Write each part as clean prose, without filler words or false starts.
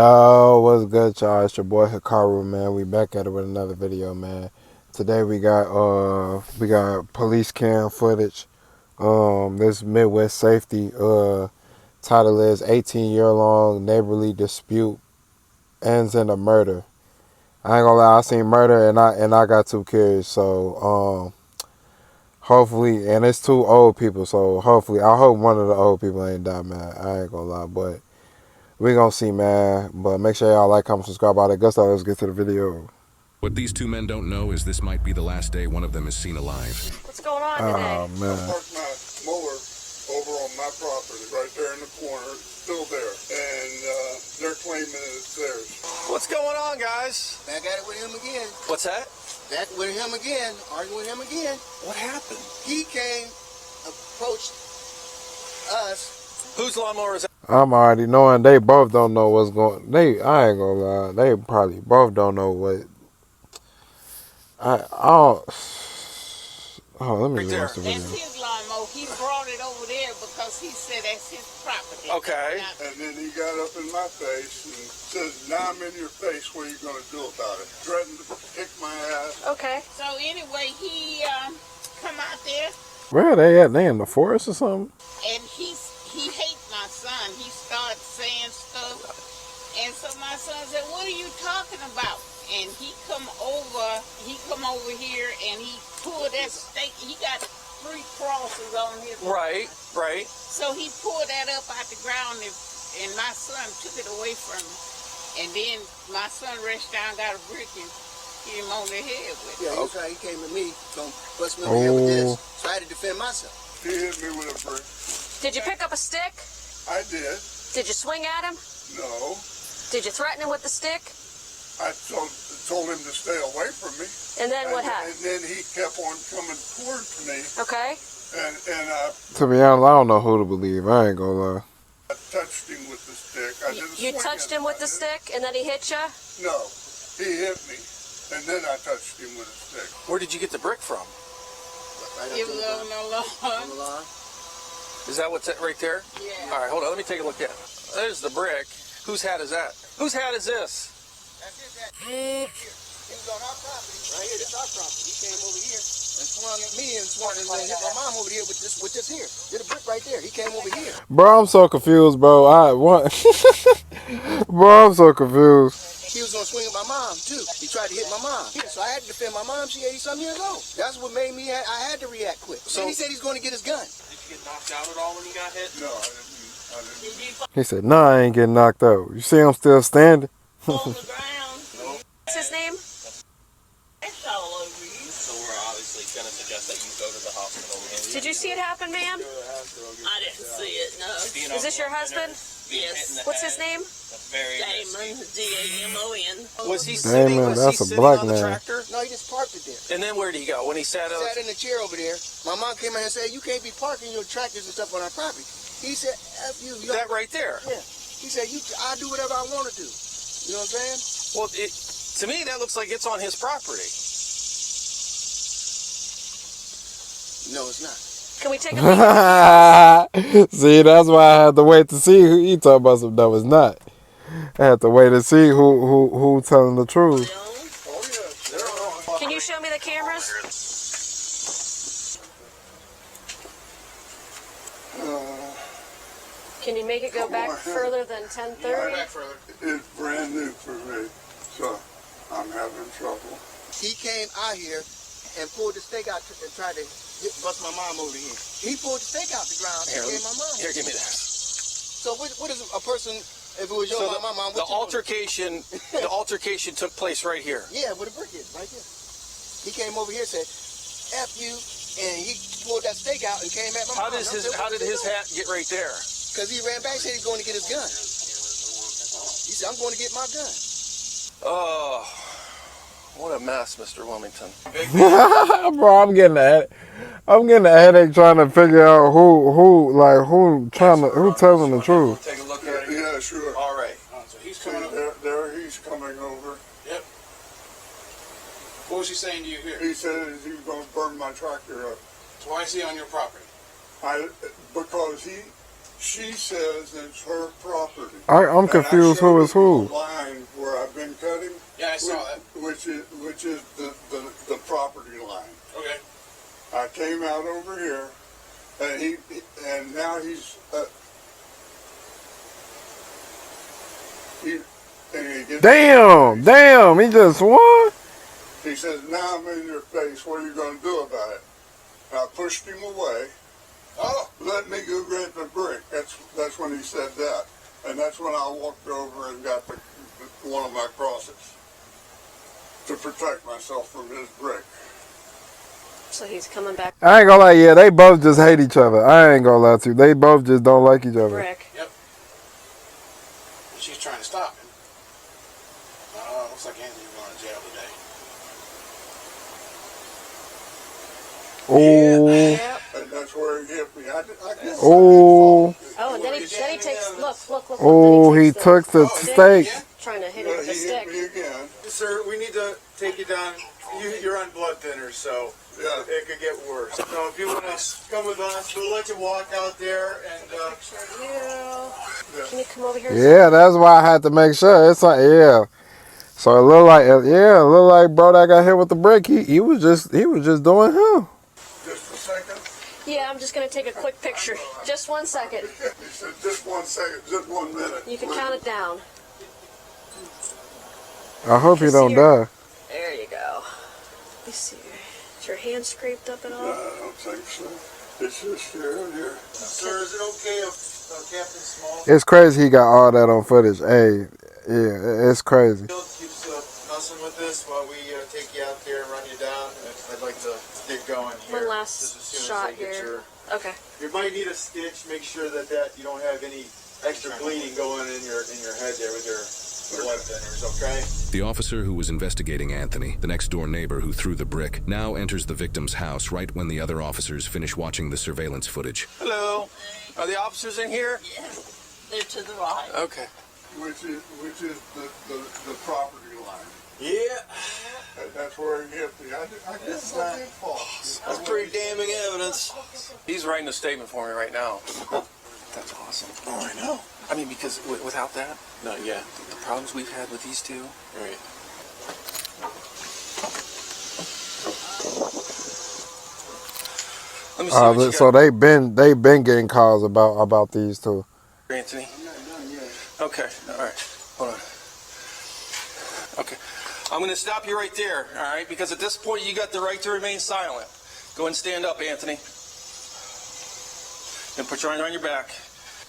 Oh, what's good, y'all? It's your boy Hikaru, man. We back at it with another video, man. Today we got police cam footage. This Midwest safety title is 18-year-long neighborly dispute ends in a murder. I ain't gonna lie, I seen murder and I got too curious. So hopefully, and it's two old people. So hopefully, I hope one of the old people ain't died, man. I ain't gonna lie, but. We gonna see, man. But make sure y'all like, comment, subscribe, all that good stuff. Let's get to the video. What these two men don't know is this might be the last day one of them is seen alive. What's going on today? Oh, man. I parked my mower over on my property, right there in the corner. It's still there. And they're claiming it's theirs. What's going on, guys? Back at it with him again. What's that? Back with him again. Arguing with him again. What happened? He came, approached us. Whose lawnmower is that? I'm already knowing they both don't know what's going. I ain't gonna lie. They probably both don't know what. Let me watch the video. That's his lawnmower. He brought it over there because he said that's his property. Okay. And then he got up in my face and says, now I'm in your face. What are you going to do about it? Threatened to kick my ass. Okay. So anyway, he come out there Where are they at? They in the forest or something? and he hates my son. He started saying stuff. And so my son said, what are you talking about? And he come over here and he pulled that stake. He got 3 crosses on his Right. So he pulled that up out the ground and my son took it away from him. And then my son reached down, got a brick and hit him on the head with it. Yeah, he was right. He came to me, gonna bust me over here with this. So I had to defend myself. He hit me with a brick. Did you pick up a stick? I did. Did you swing at him? No. Did you threaten him with the stick? I told him to stay away from me. And then what happened? And then he kept on coming towards me. Okay. And I To be honest, I don't know who to believe. I ain't gonna lie. touched him with the stick. I didn't You swing touched at him with the stick and then he hit you? No. He hit me. And then I touched him with a stick. Where did you get the brick from? Right It up to was the on the on lawn. the lawn. Is that what's right there? Yeah. All right, hold on. Let me take a look at it. There's the brick. Whose hat is that? Whose hat is this? That's his hat. Here. He was on our property. Right here. This is our property. He came over here and swung at me and swung and hit my mom over here with this here. Did a brick right there. He came over here. Bro, I'm so confused, bro. Bro, I'm so confused. He was gonna swing at my mom too. He tried to hit my mom. So I had to defend my mom. She 80-something years old. That's what made me. I had to react quick. So he said he's going to get his gun. Did you get knocked out at all when you got hit? No, I didn't. He said, "Nah, I ain't getting knocked out." You see, I'm still standing. On the ground. What's his name? That's all over you. So we're obviously going to suggest that you go to the hospital. Did you see it happen, ma'am? I didn't see it, no. Is this your husband? Yes. What's his name? Damon, D-A-M-O-N. Was he Damon, sitting, that's a sitting black on the man. tractor? No, he just parked it there. And then where did he go? When he sat out? Sat in the chair over there. My mom came in and said, "You can't be parking your tractors and stuff on our property." He said, "F you." That right there? Yeah. He said, I do whatever I want to do. You know what I'm saying? Well, to me, that looks like it's on his property. No, it's not. Can we take a peek? See, that's why I had to wait to see who he talking about. Some no, it's not. I had to wait to see who telling the truth. Oh, yes. They're on. Can you show me the cameras? Can you make it go back further than 10:30? It's brand new for me. So I'm having trouble. He came out here and pulled the stake out and tried to bust my mom over here. He pulled the stake out the ground and gave my mom. Here, give me this. So what is a person, if it was your So my mom, the altercation took place right here. Yeah, with a brick is right here. He came over here and said, "F you," and he pulled that stake out and came at my How mom. did his hat get right there? Because he ran back and said he's going to get his gun. He said, "I'm going to get my gun." Oh, what a mess, Mr. Wilmington. Bro, I'm getting a headache trying to figure out who telling the truth. Take a look at it. Yeah, sure. All right. So he's See, coming up. there he's coming over. Yep. What was he saying to you here? He said he's going to burn my tractor up. So why is he on your property? Because he She says it's her property. I'm And I confused. showed Who is her who? the line where I've been cutting. Yeah, I saw that. Which is the property line. Okay. I came out over here, and now he's Damn, he just won. He says, "Now I'm in your face. What are you going to do about it?" And I pushed him away. Oh, let me go grab the brick. That's when he said that, and that's when I walked over and got one of my crosses to protect myself from his brick. So he's coming back. I ain't gonna lie, yeah, they both just hate each other. I ain't gonna lie to you. They both just don't like each other. Brick. Yep. She's trying to stop him. Looks like Anthony's going to jail today. Oh, Yep. And that's where he hit me. I guess oh, Oh, and then he takes. Look. oh, he took the stick. steak. Trying to hit him with the he stick. hit me again. Sir, we need to take you down. You're on blood thinners, so Yeah. it could get worse. So if you want to come with us, we'll let you walk out there and. Can you come over here? Yeah, that's why I had to make sure. It's like, yeah. So it looked like bro that got hit with the brick. He was just doing him. Just a second. Yeah, I'm just gonna take a quick picture. Just 1 second. He said, "Just 1 second, just 1 minute." You can count it down. I hope he don't die. There you go. Let me see. Is your hand scraped up at all? No, I don't think so. It's just here and here. Sir, is it okay if Captain Small It's crazy he got all that on footage. Hey, yeah, it's crazy. keeps messing with this while we take you out there and run you down? I'd like to get going here. One last just as soon shot as I get here. Okay. You might need a stitch. Make sure that you don't have any extra bleeding going in your head there with your blood thinners, okay? The officer who was investigating Anthony, the next-door neighbor who threw the brick, now enters the victim's house right when the other officers finish watching the surveillance footage. Hello. Are the officers in here? Yes, they're to the right. Okay. Which is the property line. Yeah. And that's where he hit me. I guess I did fall. That's pretty damning evidence. He's writing a statement for me right now. That's awesome. Oh, I know. I mean, because without that, Not yet. the problems we've had with these two. Right. Let me see what you So got, they been getting calls about these two. Anthony. Okay. All right. Hold on. Okay. I'm going to stop you right there, all right? Because at this point, you got the right to remain silent. Go and stand up, Anthony. And put your arm on your back.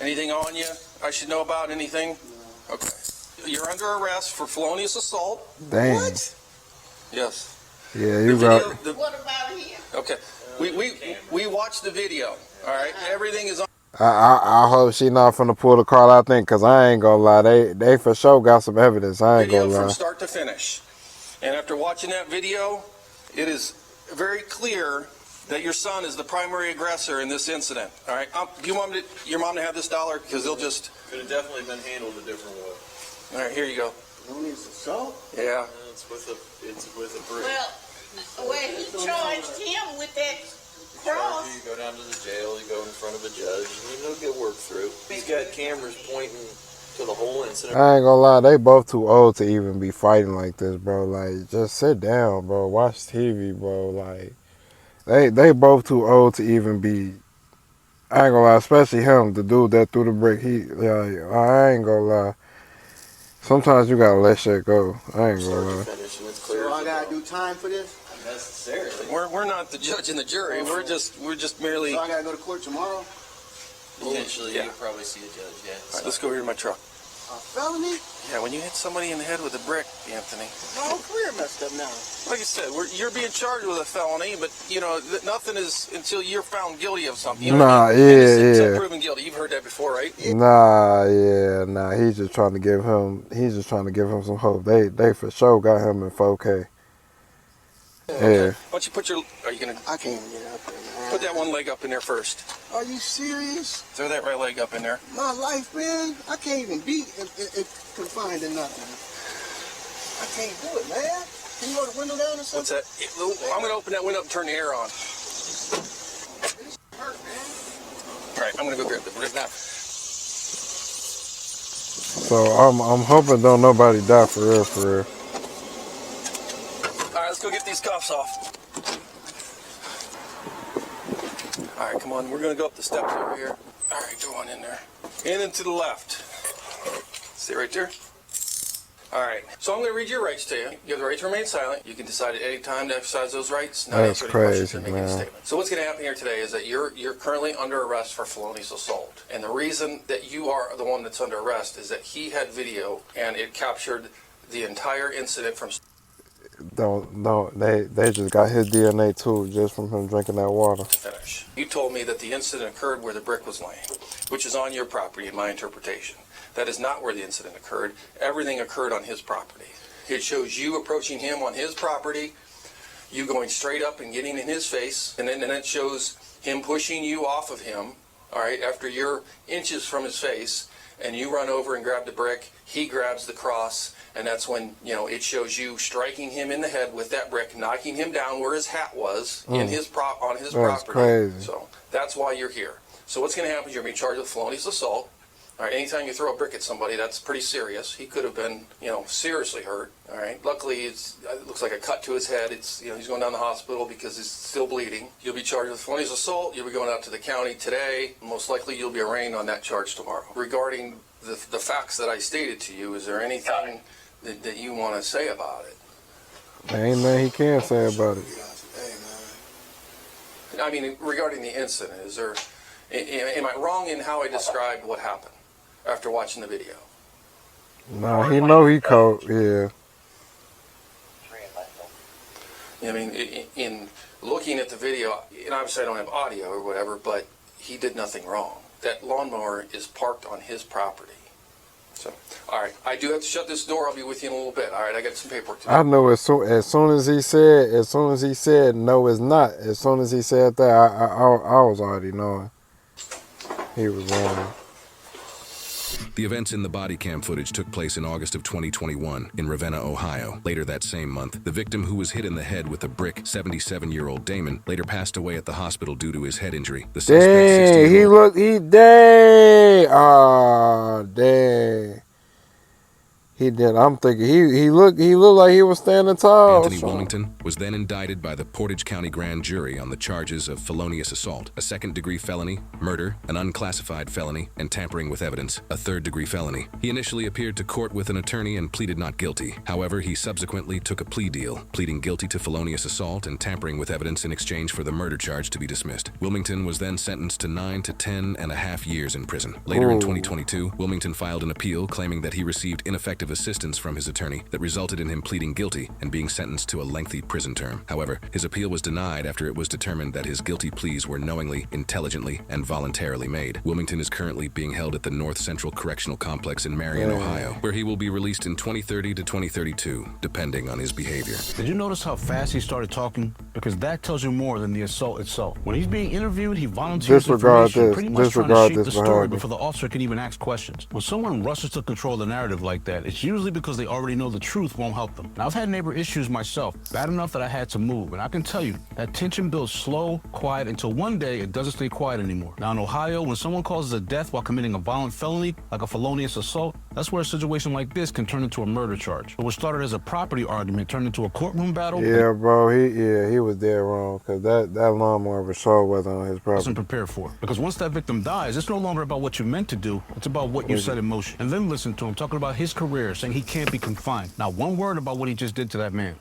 Anything on you I should know about? Anything? Okay. You're under arrest for felonious assault. Dang. Yes. Yeah, The you video, got. What about him? okay. We watched the video, all right? Everything is on. I hope she not finna pull the card. I think, cause I ain't gonna lie, they for sure got some evidence. I ain't Video gonna from lie. start to finish. And after watching that video, it is very clear that your son is the primary aggressor in this incident. All right. Do you want your mom to have this dollar? Because they'll just. Could have definitely been handled a different way. All right. Here you go. No need to salt. Yeah. It's with a brick. Well, he charged him with that cross. You go down to the jail, you go in front of a judge, and it'll get worked through. He's got cameras pointing to the whole incident. I ain't gonna lie, they both too old to even be fighting like this, bro. Like, just sit down, bro. Watch TV, bro. Like, they both too old to even be. I ain't gonna lie, especially him, the dude that threw the brick. I ain't gonna lie. Sometimes you gotta let shit go. I ain't gonna lie. Finish, and it's clear. So I gotta do time for this? Unnecessarily. We're not the judge and the jury. We're just merely. So All I gotta go to court tomorrow? Potentially, Yeah. you'll probably see a judge, yeah. right, let's go here to my truck. A felony? Yeah. When you hit somebody in the head with a brick, Anthony. My whole career messed up now. Like I said, you're being charged with a felony, but you know nothing is until you're found guilty of something. You know what I mean? Innocent until proven guilty. You've heard that before, right? Nah. He's just trying to give him some hope. They for sure got him in 4K. Yeah. Why don't you put your? Are you gonna I can't get up there, man. put that one leg up in there first? Are you serious? Throw that right leg up in there. My life, man, I can't even be confined to nothing. I can't do it, man. Can you roll the window down or What's something? that? I'm gonna open that window up and turn the air on. Hurt, man. All right, I'm gonna go grab the brick now. So I'm hoping don't nobody die for real, for real. All right, let's go get these cuffs off. All right, come on. We're going to go up the steps over here. All right, go on in there. And then to the left. Stay right there. All right. So I'm going to read your rights to you. You have the right to remain silent. You can decide at any time to exercise those rights. Not That's answer any questions or crazy, make any man. statements. So what's going to happen here today is that you're currently under arrest for felonious assault. And the reason that you are the one that's under arrest is that he had video and it captured the entire incident from They just got his DNA too, just from him drinking that water. finish. You told me that the incident occurred where the brick was laying, which is on your property in my interpretation. That is not where the incident occurred. Everything occurred on his property. It shows you approaching him on his property, you going straight up and getting in his face, and then it shows him pushing you off of him, all right, after you're inches from his face, and you run over and grab the brick, he grabs the cross, and that's when, it shows you striking him in the head with that brick, knocking him down where his hat was on his property. That's crazy. So that's why you're here. So what's going to happen is you're going to be charged with felonious assault. All right, anytime you throw a brick at somebody, that's pretty serious. He could have been, seriously hurt. All right, luckily it looks like a cut to his head. He's going down to the hospital because he's still bleeding. You'll be charged with felonious assault. You'll be going out to the county today. Most likely you'll be arraigned on that charge tomorrow. Regarding the facts that I stated to you, is there anything that you want to say about it? There ain't nothing he can say about it. I mean, regarding the incident, am I wrong in how I described what happened after watching the video? Nah, he know he cold, yeah. I mean, in looking at the video, and obviously I don't have audio or whatever, but he did nothing wrong. That lawnmower is parked on his property. So, all right, I do have to shut this door. I'll be with you in a little bit. All right, I got some paperwork to do. I know as soon as he said no, it's not. As soon as he said that, I was already knowing he was wrong. The events in the body cam footage took place in August of 2021 in Ravenna, Ohio. Later that same month, the victim, who was hit in the head with a brick, 77-year-old Damon, later passed away at the hospital due to his head injury. The suspect, dang. He did. I'm thinking he looked like he was standing tall. Anthony Wilmington was then indicted by the Portage County Grand Jury on the charges of felonious assault, a second-degree felony, murder, an unclassified felony, and tampering with evidence, a third-degree felony. He initially appeared to court with an attorney and pleaded not guilty. However, he subsequently took a plea deal, pleading guilty to felonious assault and tampering with evidence in exchange for the murder charge to be dismissed. Wilmington was then sentenced to 9 to 10.5 years in prison. Later in 2022, Wilmington filed an appeal claiming that he received ineffective assistance from his attorney that resulted in him pleading guilty and being sentenced to a lengthy prison term. However, his appeal was denied after it was determined that his guilty pleas were knowingly, intelligently, and voluntarily made. Wilmington is currently being held at the North Central Correctional Complex in Marion, Ohio, where he will be released in 2030 to 2032, depending on his behavior. Did you notice how fast he started talking? Because that tells you more than the assault itself. When he's being interviewed, he volunteers information, pretty much trying to shape the story before the officer can even ask questions. When someone rushes to control the narrative like that, it's usually because they already know the truth won't help them. Now, I've had neighbor issues myself, bad enough that I had to move, and I can tell you, that tension builds slow, quiet, until one day it doesn't stay quiet anymore. Now, in Ohio, when someone causes a death while committing a violent felony, like a felonious assault, that's where a situation like this can turn into a murder charge. But what started as a property argument turned into a courtroom battle. Yeah, bro, he was dead wrong, because that lawnmower for sure wasn't on his property. Wasn't prepared for. Because once that victim dies, it's no longer about what you meant to do, it's about what you set in motion. And then listen to him talking about his career, saying he can't be confined. Not one word about what he just did to that man.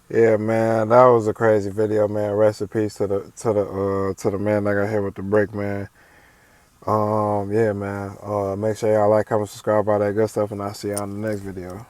Yeah, man, that was a crazy video, man. Rest in peace to the man that got hit with the brick, man. Yeah, man. Make sure y'all like, comment, subscribe, all that good stuff, and I'll see y'all in the next video.